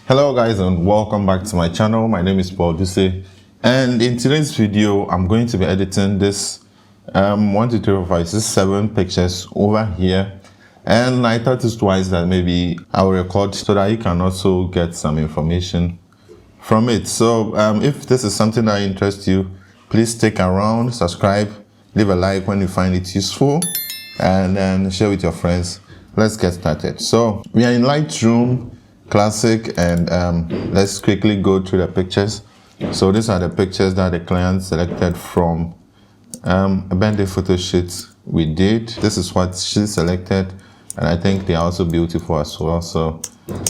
Hello guys and welcome back to my channel. My name is pdyphotography, and in today's video I'm going to be editing this 1 2 3 4 5 6 7 pictures over here, and I thought it's wise that maybe I'll record so that you can also get some information from it. So if this is something that interests you, please stick around, subscribe, leave a like when you find it useful, and then share with your friends. Let's get started. So we are in Lightroom Classic, and let's quickly go through the pictures. So these are the pictures that the client selected from a birthday photo shoot we did. This is what she selected, and I think they are also beautiful as well. So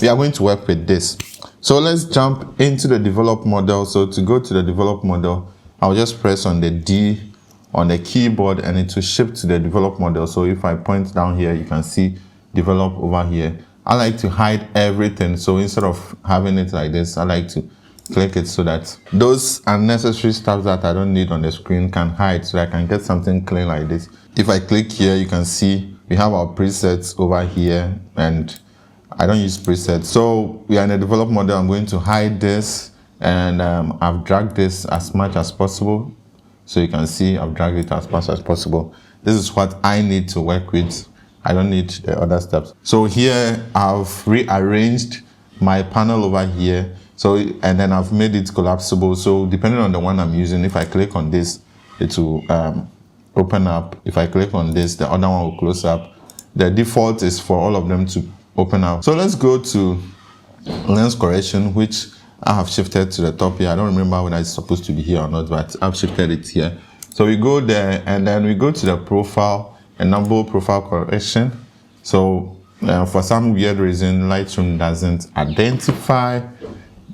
we are going to work with this. So let's jump into the develop model. So to go to the develop model, I'll just press on the D on the keyboard and it will shift to the develop model. So if I point down here, you can see develop over here. I like to hide everything, so instead of having it like this, I like to click it so that those unnecessary stuff that I don't need on the screen can hide, so that I can get something clean like this. If I click here, you can see we have our presets over here, and I don't use presets. So we are in the develop model. I'm going to hide this, and I've dragged this as much as possible. So you can see I've dragged it as much as possible. This is what I need to work with. I don't need the other steps. So here I've rearranged my panel over here. So, and then I've made it collapsible. So depending on the one I'm using, if I click on this, it will open up. If I click on this, the other one will close up. The default is for all of them to open up. So let's go to lens correction, which I have shifted to the top here. I don't remember whether it's supposed to be here or not, but I've shifted it here. So we go there, and then we go to the profile, enable profile correction. So for some weird reason, Lightroom doesn't identify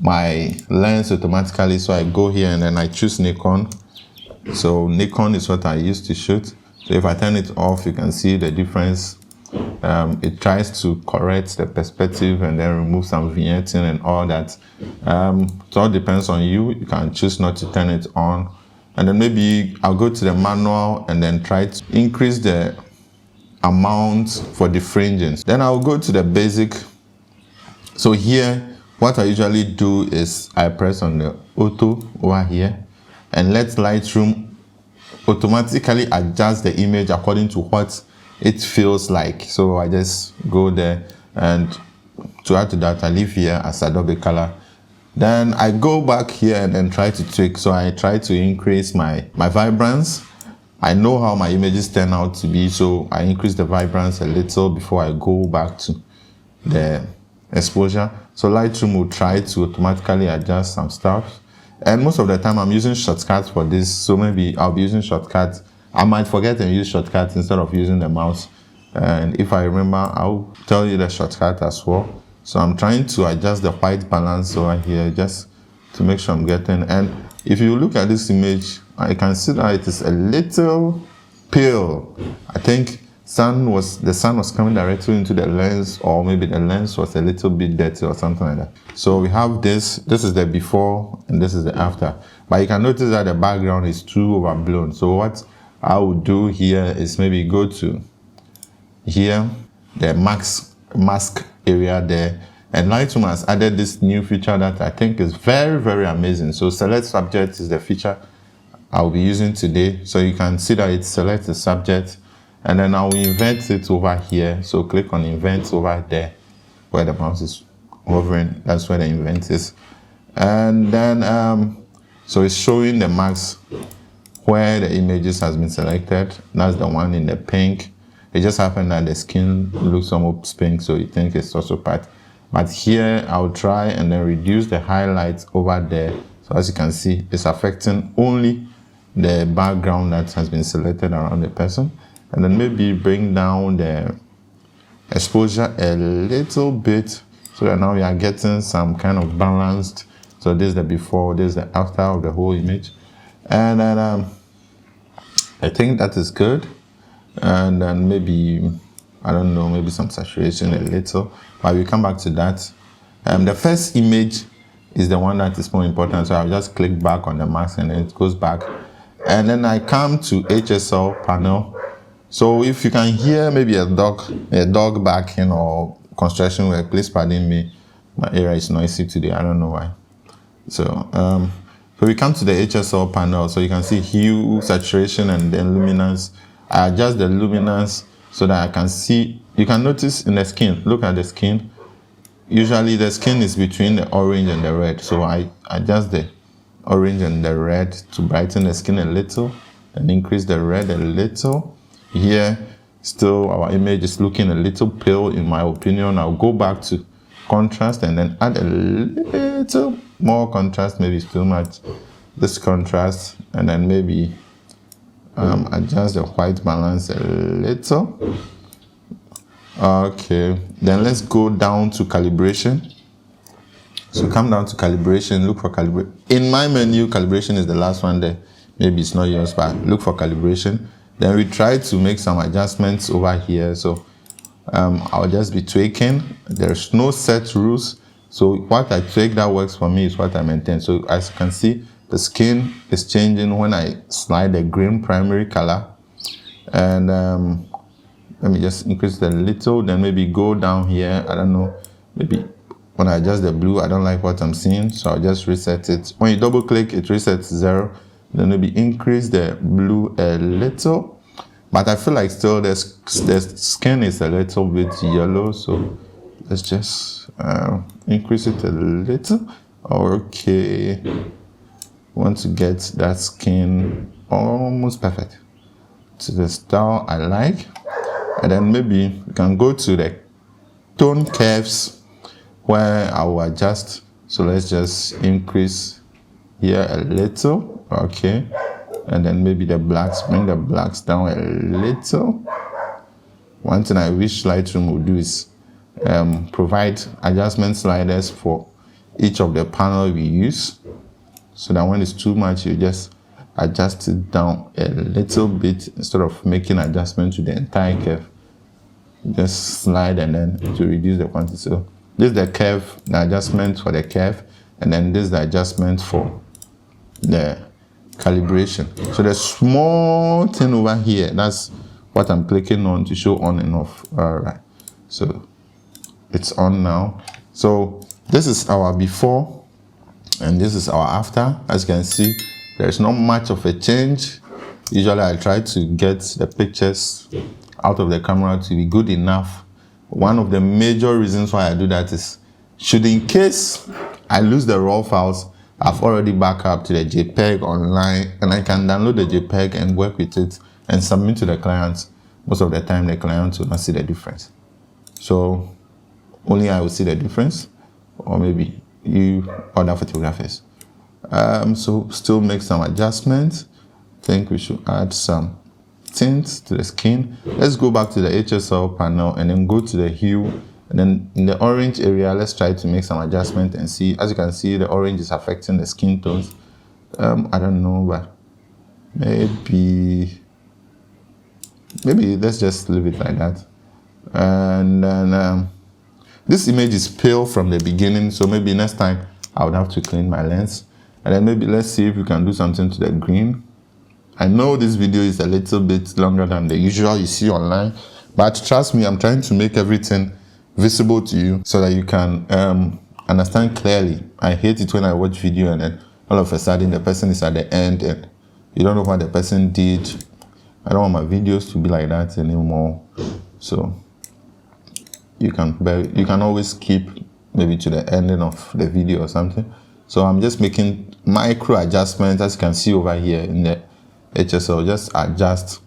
my lens automatically. So I go here and then I choose Nikon. So Nikon is what I used to shoot. So if I turn it off, you can see the difference. It tries to correct the perspective and then remove some vignetting and all that. It all depends on you. You can choose not to turn it on. And then maybe I'll go to the manual and then try to increase the amount for the fringing. Then I'll go to the basic. So here, what I usually do is I press on the auto over here and let Lightroom automatically adjust the image according to what it feels like. So I just go there, and to add to that, I leave here as Adobe color. Then I go back here and then try to tweak. So I try to increase my vibrance. I know how my images turn out to be, so I increase the vibrance a little before I go back to the exposure. So Lightroom will try to automatically adjust some stuff. And most of the time I'm using shortcuts for this, so maybe I'll be using shortcuts. I might forget and use shortcuts instead of using the mouse. And if I remember, I'll tell you the shortcut as well. So I'm trying to adjust the white balance over here just to make sure I'm getting. And if you look at this image, I can see that it is a little pale. I think the sun was coming directly into the lens, or maybe the lens was a little bit dirty or something like that. So we have this is the before and this is the after. But you can notice that the background is too overblown. So what I would do here is maybe go to here, the mask area there, and Lightroom has added this new feature that I think is very, very amazing. So select subject is the feature I'll be using today. So you can see that it selects the subject, and then I'll invert it over here. So click on invert over there where the mouse is hovering. That's where the invert is. And then so it's showing the marks where the images has been selected. That's the one in the pink. It just happened that the skin looks almost pink, so you think it's also part. But here I'll try and then reduce the highlights over there. So as you can see, it's affecting only the background that has been selected around the person. And then maybe bring down the exposure a little bit, so that now we are getting some kind of balanced. So this is the before, this is the after of the whole image. And then I think that is good. And then maybe, I don't know, maybe some saturation a little, but we'll come back to that. The first image is the one that is more important, so I'll just click back on the mask and then it goes back. And then I come to HSL panel. So if you can hear maybe a dog barking or construction work, please pardon me. My area is noisy today, I don't know why. So we come to the HSL panel, so you can see hue, saturation, and then luminance. I adjust the luminance so that I can see. You can notice in the skin, look at the skin. Usually the skin is between the orange and the red, so I adjust the orange and the red to brighten the skin a little and increase the red a little. Here, still our image is looking a little pale in my opinion. I'll go back to contrast and then add a little more contrast, maybe it's too much, this contrast, and then maybe adjust the white balance a little. Okay, then let's go down to calibration. So come down to calibration, look for calibration. In my menu, calibration is the last one there. Maybe it's not yours, but look for calibration. Then we try to make some adjustments over here. So I'll just be tweaking. There's no set rules. So what I tweak that works for me is what I maintain. So as you can see, the skin is changing when I slide the green primary color. And let me just increase it a little, then maybe go down here. I don't know, maybe when I adjust the blue, I don't like what I'm seeing, so I'll just reset it. When you double click, it resets 0. Then maybe increase the blue a little. But I feel like still the skin is a little bit yellow, so let's just increase it a little. Okay, want to get that skin almost perfect to the style I like. And then maybe we can go to the tone curves where I will adjust. So let's just increase here a little. Okay. And then maybe the blacks, bring the blacks down a little. One thing I wish Lightroom would do is provide adjustment sliders for each of the panel we use, so that when it's too much, you just adjust it down a little bit instead of making adjustment to the entire curve. Just slide and then to reduce the quantity. So this is the curve, the adjustment for the curve, and then this is the adjustment for the calibration. So the small thing over here, that's what I'm clicking on to show on and off. All right, so it's on now. So this is our before and this is our after. As you can see, there's not much of a change. Usually I try to get the pictures out of the camera to be good enough. One of the major reasons why I do that is, should in case I lose the raw files, I've already backed up to the JPEG online, and I can download the JPEG and work with it and submit to the client. Most of the time the client will not see the difference. So only I will see the difference, or maybe you other photographers. So still make some adjustments. I think we should add some tint to the skin. Let's go back to the HSL panel and then go to the hue. And then in the orange area, let's try to make some adjustment and see. As you can see, the orange is affecting the skin tones. I don't know, but maybe let's just leave it like that. And then this image is pale from the beginning, so maybe next time I would have to clean my lens. And then maybe let's see if we can do something to the green. I know this video is a little bit longer than the usual you see online, but trust me, I'm trying to make everything visible to you so that you can understand clearly. I hate it when I watch video and then all of a sudden the person is at the end and you don't know what the person did. I don't want my videos to be like that anymore. So you can always keep maybe to the ending of the video or something. So I'm just making micro adjustments, as you can see over here in the HSL. Just adjust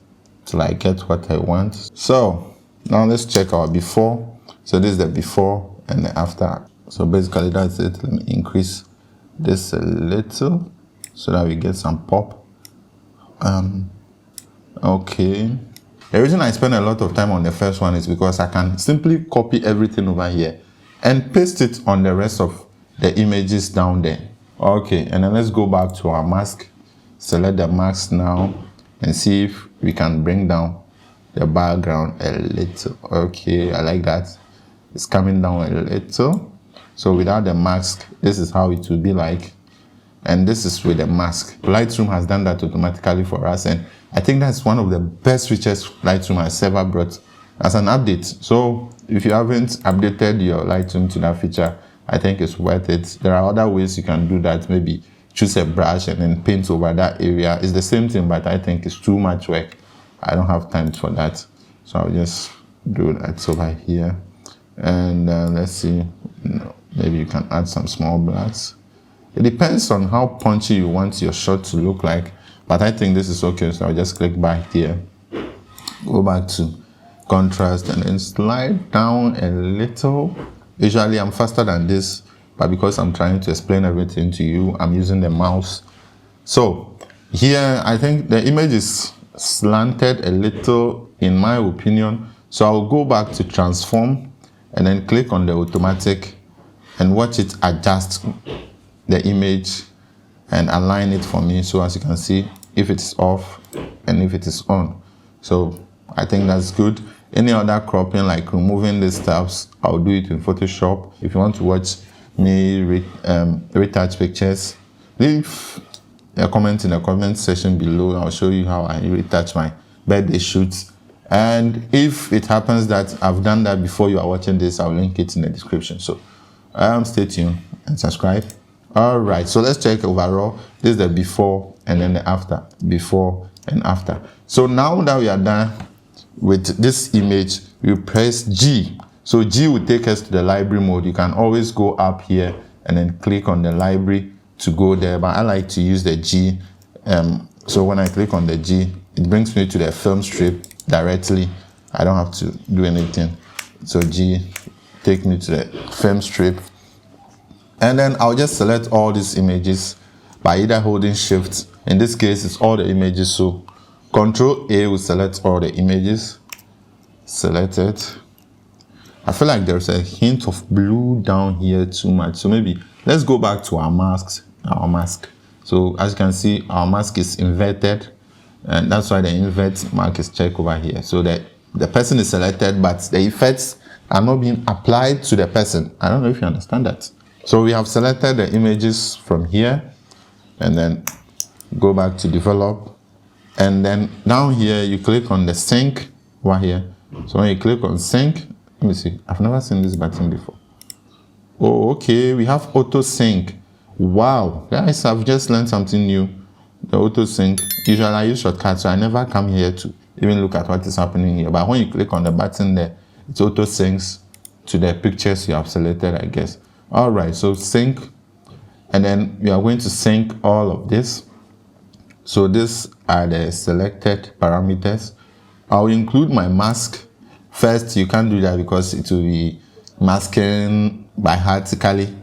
till I get what I want. So now let's check our before. So this is the before and the after. So basically that's it. Let me increase this a little so that we get some pop. Okay. The reason I spend a lot of time on the first one is because I can simply copy everything over here and paste it on the rest of the images down there. Okay, and then let's go back to our mask. Select the mask now and see if we can bring down the background a little. Okay, I like that. It's coming down a little. So without the mask, this is how it will be like. And this is with the mask. Lightroom has done that automatically for us. And I think that's one of the best features Lightroom has ever brought as an update. So if you haven't updated your Lightroom to that feature, I think it's worth it. There are other ways you can do that. Maybe choose a brush and then paint over that area. It's the same thing, but I think it's too much work. I don't have time for that. So I'll just do that over here. And let's see, maybe you can add some small blacks. It depends on how punchy you want your shot to look like, but I think this is okay. So I'll just click back here, go back to contrast, and then slide down a little. Usually I'm faster than this, but because I'm trying to explain everything to you, I'm using the mouse. So here, I think the image is slanted a little, in my opinion. So I'll go back to transform and then click on the automatic and watch it adjust the image and align it for me. So as you can see, if it's off and if it is on. So I think that's good. Any other cropping, like removing these tabs, I'll do it in Photoshop. If you want to watch me retouch pictures, leave a comment in the comment section below. I'll show you how I retouch my birthday shoots. And if it happens that I've done that before you are watching this, I'll link it in the description. So stay tuned and subscribe. All right, so let's check overall. This is the before and then the after, before and after. So now that we are done with this image, we press G. So G will take us to the library mode. You can always go up here and then click on the library to go there, but I like to use the G. So when I click on the G, it brings me to the film strip directly. I don't have to do anything. So G, take me to the film strip. And then I'll just select all these images by either holding Shift. In this case, it's all the images. So Control A will select all the images. Select it. I feel like there's a hint of blue down here too much. So maybe let's go back to our masks. Our mask. So as you can see, our mask is inverted, and that's why the invert mark is checked over here. So that the person is selected, but the effects are not being applied to the person. I don't know if you understand that. So we have selected the images from here, and then go back to develop, and then down here you click on the sync over here. So when you click on sync, let me see, I've never seen this button before. Oh, okay, we have auto sync. Wow, guys, I've just learned something new. The auto sync. Usually I use shortcuts, so I never come here to even look at what is happening here. But when you click on the button there, it auto syncs to the pictures you have selected, I guess. All right, so sync, and then we are going to sync all of this. So these are the selected parameters. I'll include my mask. First, you can't do that because it will be masking by vertically.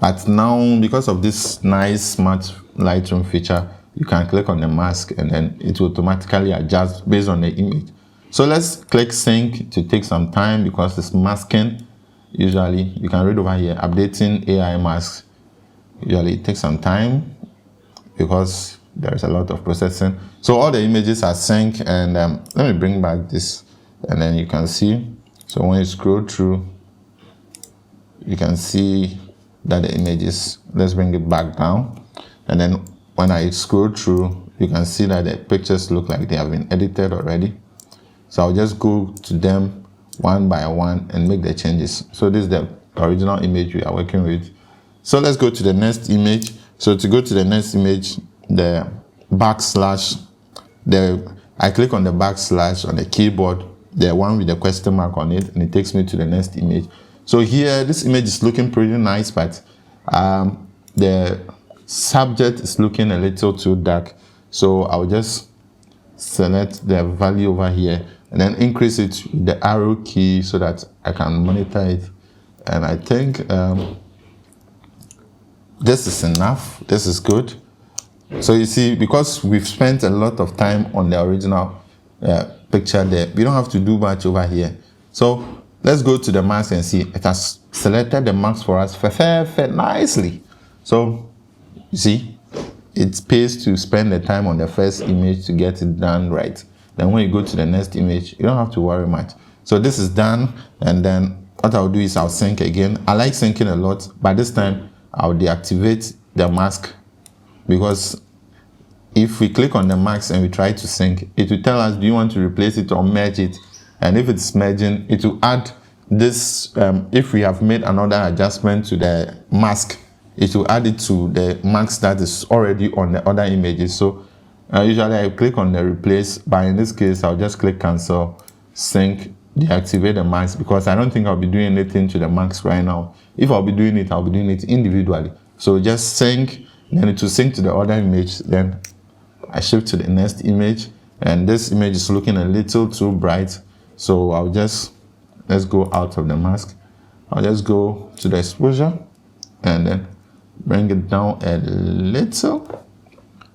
But now, because of this nice smart Lightroom feature, you can click on the mask and then it will automatically adjust based on the image. So let's click sync to take some time because it's masking. Usually, you can read over here, updating AI masks. Usually it takes some time because there's a lot of processing. So all the images are synced, and let me bring back this, and then you can see. So when you scroll through, you can see that the images, let's bring it back down. And then when I scroll through, you can see that the pictures look like they have been edited already. So I'll just go to them one by one and make the changes. So this is the original image we are working with. So let's go to the next image. So to go to the next image, the backslash, I click on the backslash on the keyboard, the one with the question mark on it, and it takes me to the next image. So here, this image is looking pretty nice, but the subject is looking a little too dark. So I'll just select the value over here and then increase it with the arrow key so that I can monitor it. And I think this is enough. This is good. So you see, because we've spent a lot of time on the original picture there, we don't have to do much over here. So let's go to the mask and see. It has selected the mask for us nicely. So you see, it pays to spend the time on the first image to get it done right. Then when you go to the next image, you don't have to worry much. So this is done, and then what I'll do is I'll sync again. I like syncing a lot, but this time I'll deactivate the mask, because if we click on the mask and we try to sync, it will tell us, do you want to replace it or merge it? And if it's merging, it will add this, if we have made another adjustment to the mask, it will add it to the mask that is already on the other images. So usually I click on the replace, but in this case I'll just click cancel, sync, deactivate the mask, because I don't think I'll be doing anything to the mask right now. If I'll be doing it, I'll be doing it individually. So just sync, then it will sync to the other image, then I shift to the next image, and this image is looking a little too bright. So I'll just, let's go out of the mask. I'll just go to the exposure and then bring it down a little.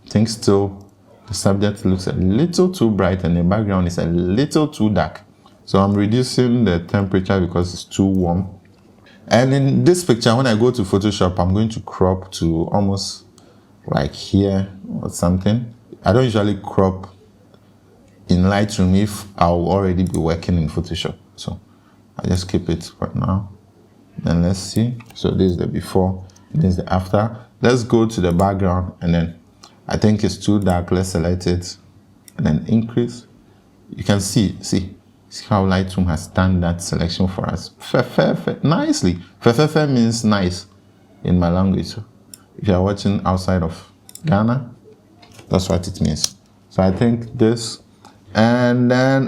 I think still the subject looks a little too bright and the background is a little too dark. So I'm reducing the temperature because it's too warm. And in this picture, when I go to Photoshop, I'm going to crop to almost like here or something. I don't usually crop in Lightroom if I'll already be working in Photoshop. So I just keep it for now. Then let's see. So this is the before, this is the after. Let's go to the background, and then I think it's too dark. Let's select it and then increase. You can see how Lightroom has done that selection for us nicely. Fe means nice in my language. So if you are watching outside of Ghana, that's what it means. So I think this, and then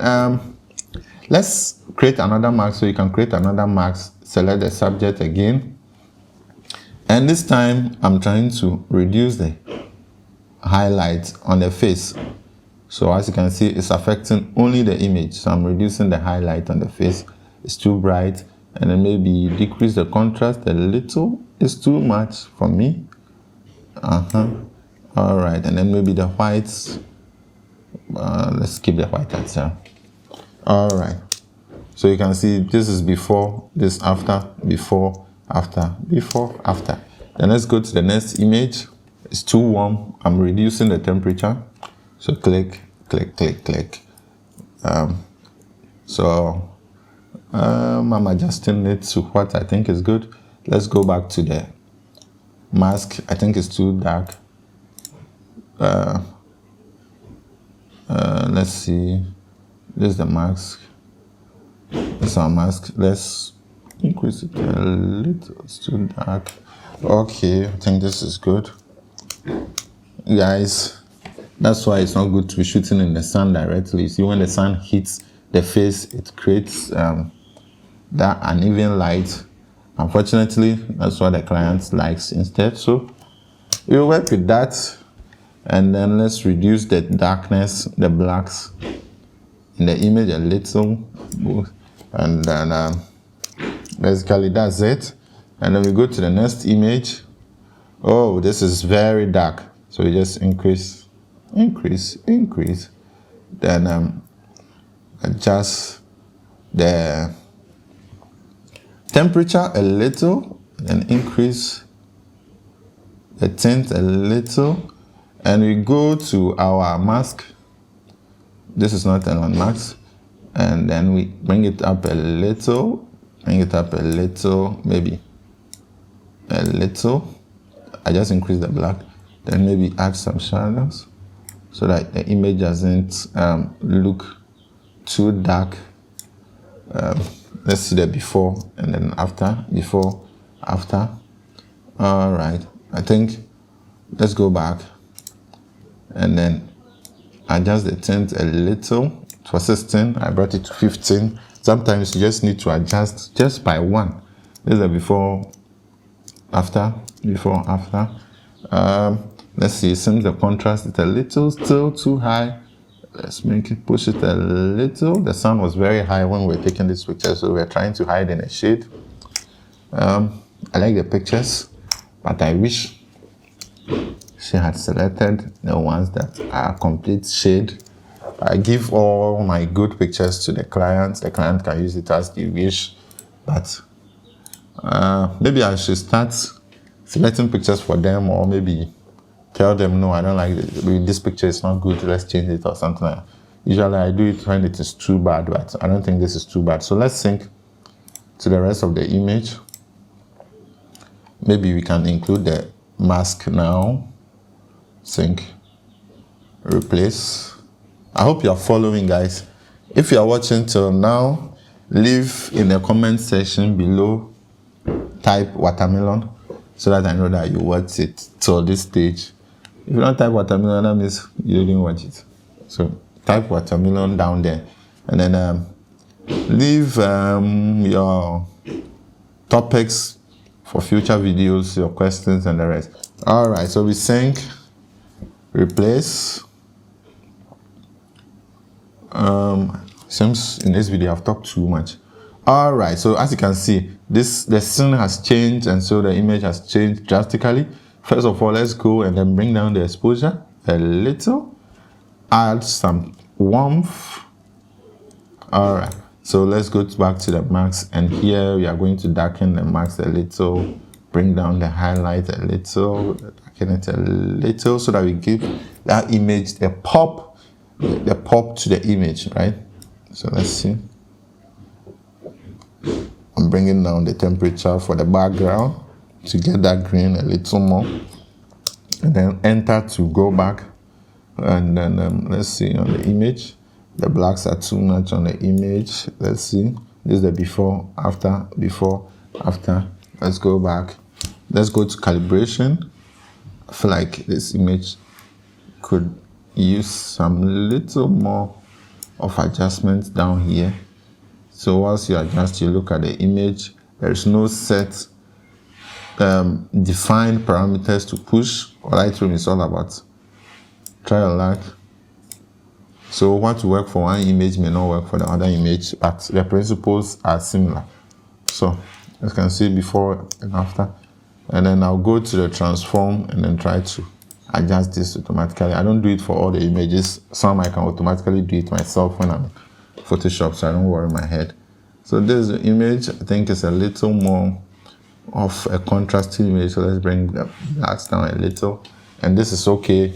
let's create another mask. So you can create another mask, select the subject again, and this time I'm trying to reduce the highlight on the face. So as you can see, it's affecting only the image. So I'm reducing the highlight on the face. It's too bright. And then maybe decrease the contrast a little. It's too much for me. All right. And then maybe the whites. Let's keep the white at 0. All right. So you can see this is before, this after, before, after, before, after. Then let's go to the next image. It's too warm. I'm reducing the temperature. So click, click, click, click. I'm adjusting it to what I think is good. Let's go back to the mask. I think it's too dark. Let's see. This is the mask. This is our mask. Let's increase it a little. It's too dark. Okay, I think this is good. Guys, that's why it's not good to be shooting in the sun directly. You see, when the sun hits the face, it creates that uneven light. Unfortunately, that's what the client likes instead. So we'll work with that, and then let's reduce the darkness, the blacks in the image a little, and then basically that's it. And then we go to the next image. Oh, this is very dark, so we just increase, then adjust the temperature a little, and increase the tint a little, and we go to our mask. This is not a mask, and then we bring it up a little, maybe a little. I just increase the black, then maybe add some shadows so that the image doesn't look too dark. Let's see the before and then after, before, after. All right, I think let's go back and then adjust the tint a little. It was 16, I brought it to 15. Sometimes you just need to adjust just by 1. This is the before, after, before, after. Let's see, it seems the contrast is a little still too high. Let's push it a little. The sun was very high when we were taking this picture, so we're trying to hide in a shade. I like the pictures, but I wish she had selected the ones that are complete shade. I give all my good pictures to the client. The client can use it as they wish, but maybe I should start selecting pictures for them, or maybe tell them, no, I don't like it. This picture is not good, let's change it or something like that. Usually I do it when it is too bad, but I don't think this is too bad. So let's sync to the rest of the image. Maybe we can include the mask now. Sync, replace. I hope you are following, guys. If you are watching till now, leave in the comment section below, type watermelon, so that I know that you watched it till this stage. If you don't type watermelon, that means you didn't watch it. So type watermelon down there, and then leave your topics for future videos, your questions and the rest. All right, so we sync, replace. Seems in this video I've talked too much. All right, so as you can see, the scene has changed, and so the image has changed drastically. First of all, let's go and then bring down the exposure a little, add some warmth. All right, so let's go back to the max, and here we are going to darken the max a little, bring down the highlight a little, darken it a little, so that we give that image the pop to the image, right? So let's see. I'm bringing down the temperature for the background to get that green a little more, and then enter to go back, and then let's see on the image. The blacks are too much on the image. Let's see. This is the before, after, before, after. Let's go back. Let's go to calibration. I feel like this image could use some little more of adjustments down here. So once you adjust, you look at the image. There's no set defined parameters to push. Lightroom is all about try your luck. So what will work for one image may not work for the other image, but the principles are similar. So as you can see, before and after. And then I'll go to the transform and then try to adjust this automatically. I don't do it for all the images. Some I can automatically do it myself when I'm in Photoshop, so I don't worry my head. So this image, I think, is a little more of a contrasting image. So let's bring the blacks down a little. And this is okay.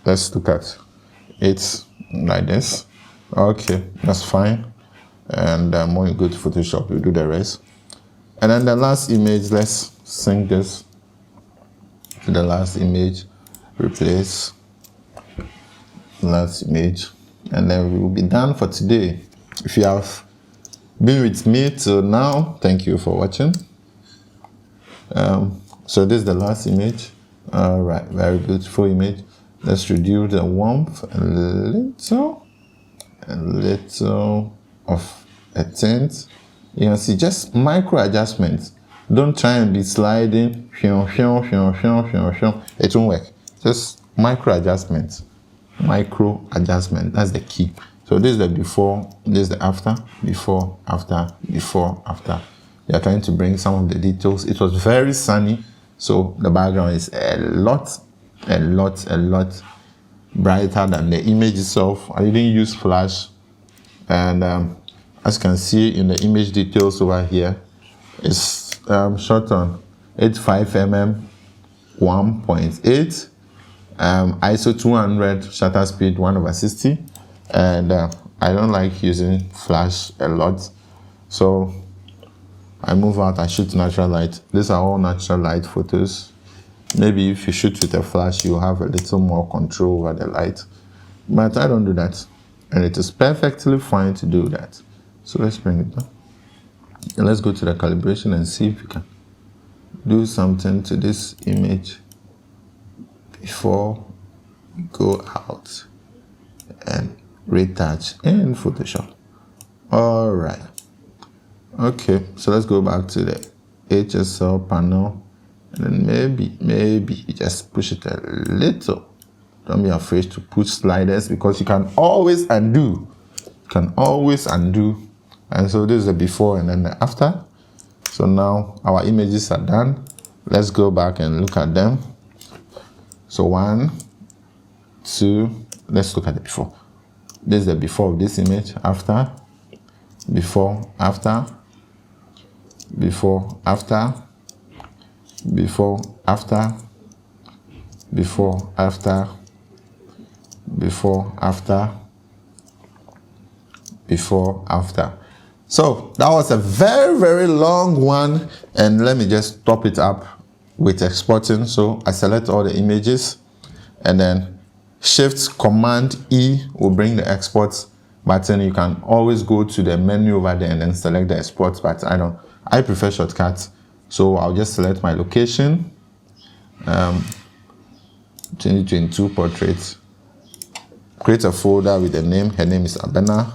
Let's look at it like this. Okay, that's fine. And when you go to Photoshop, you do the rest. And then the last image, let's sync this to the last image, replace last image, and then we will be done for today. If you have been with me till now, thank you for watching. So this is the last image. All right, very beautiful image. Let's reduce the warmth a little of a tint. You can see just micro adjustments. Don't try and be sliding. It won't work. Just micro adjustments. Micro adjustment. That's the key. So this is the before, this is the after, before, after, before, after. They are trying to bring some of the details. It was very sunny, so the background is a lot brighter than the image itself. I didn't use flash, and as you can see in the image details over here, it's shot on 85mm 1.8, ISO 200, shutter speed 1/60, and I don't like using flash a lot, so I move out, I shoot natural light. These are all natural light photos. Maybe if you shoot with a flash, you have a little more control over the light, but I don't do that, and it is perfectly fine to do that. So let's bring it down. And let's go to the calibration and see if we can do something to this image before we go out and retouch in Photoshop. All right. Okay, so let's go back to the HSL panel, and then maybe you just push it a little. Don't be afraid to push sliders, because you can always undo. And so this is the before and then the after. So now our images are done. Let's go back and look at them. So 1, 2, let's look at the before. This is the before of this image, after, before, after, before, after, before, after, before, after, before, after, before, after. So that was a very long one, and let me just top it up with exporting. So I select all the images, and then Shift Command E will bring the exports button, you can always go to the menu over there and then select the export, but I prefer shortcuts. So I'll just select my location, 2022 portrait, create a folder with the name. Her name is Abena.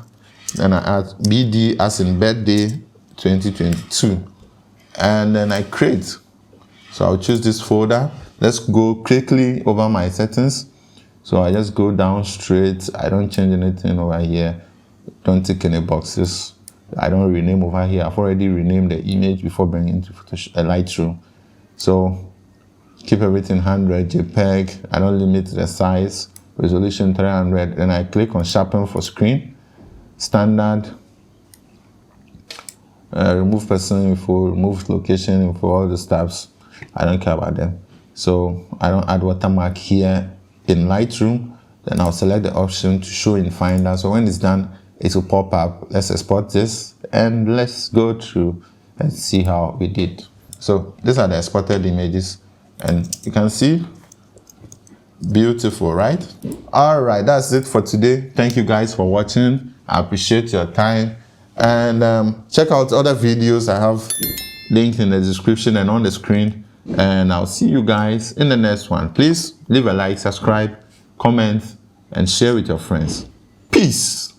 Then I add BD as in birthday 2022, and then I create. So I'll choose this folder. Let's go quickly over my settings. So I just go down straight. I don't change anything over here. Don't tick any boxes. I don't rename over here. I've already renamed the image before bringing it to Lightroom. So keep everything 100 JPEG. I don't limit the size. Resolution 300. Then I click on sharpen for screen. Standard. Remove person info, remove location info, all the stuffs. I don't care about them. So I don't add watermark here in Lightroom. Then I'll select the option to show in Finder. So when it's done, it will pop up. Let's export this and let's go through and see how we did. So these are the exported images, and you can see, beautiful, right? All right, that's it for today. Thank you guys for watching. I appreciate your time, and check out other videos I have linked in the description and on the screen, and I'll see you guys in the next one. Please leave a like, subscribe, comment, and share with your friends. Peace.